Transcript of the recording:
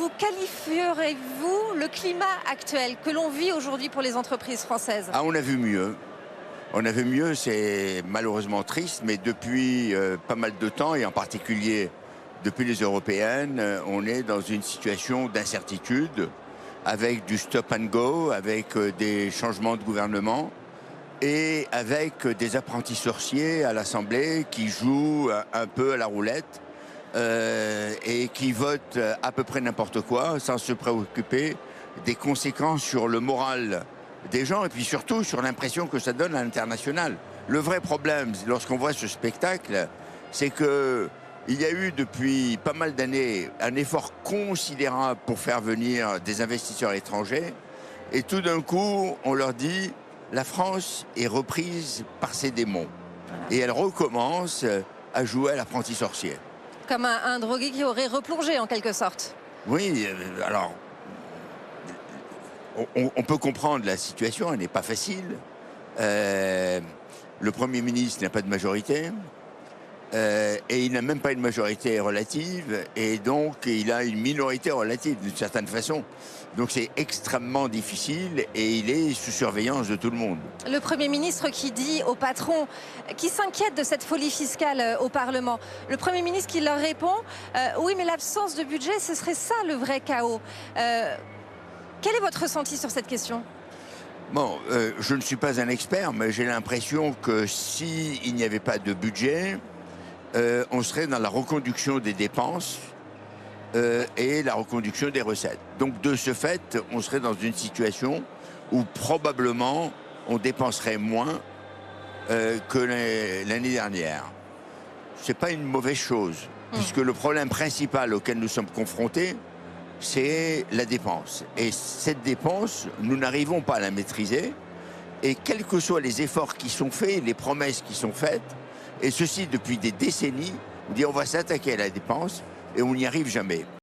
vous qualifieriez-vous le climat actuel que l'on vit aujourd'hui pour les entreprises françaises? Ah, on a vu mieux. On a vu mieux, c'est malheureusement triste, mais depuis pas mal de temps, et en particulier depuis les européennes, on est dans une situation d'incertitude, avec du stop and go, avec des changements de gouvernement, et avec des apprentis sorciers à l'Assemblée qui jouent un peu à la roulette et qui votent à peu près n'importe quoi, sans se préoccuper des conséquences sur le moral des gens et puis surtout sur l'impression que ça donne à l'international. Le vrai problème, lorsqu'on voit ce spectacle, c'est que il y a eu depuis pas mal d'années un effort considérable pour faire venir des investisseurs étrangers et tout d'un coup, on leur dit la France est reprise par ses démons et elle recommence à jouer à l'apprenti sorcier. Comme un drogué qui aurait replongé en quelque sorte. Oui, alors on peut comprendre la situation, elle n'est pas facile. Le Premier ministre n'a pas de majorité. Et il n'a même pas une majorité relative, et donc il a une minorité relative d'une certaine façon. Donc c'est extrêmement difficile et il est sous surveillance de tout le monde. Le Premier ministre qui dit aux patrons, qui s'inquiète de cette folie fiscale au Parlement, le Premier ministre qui leur répond oui, mais l'absence de budget, ce serait ça le vrai chaos. Quel est votre ressenti sur cette question ? Bon, je ne suis pas un expert, mais j'ai l'impression que s'il n'y avait pas de budget, on serait dans la reconduction des dépenses et la reconduction des recettes. Donc de ce fait, on serait dans une situation où probablement on dépenserait moins que l'année dernière. Ce n'est pas une mauvaise chose, puisque le problème principal auquel nous sommes confrontés, c'est la dépense. Et cette dépense, nous n'arrivons pas à la maîtriser. Et quels que soient les efforts qui sont faits, les promesses qui sont faites, et ceci depuis des décennies, on dit on va s'attaquer à la dépense et on n'y arrive jamais.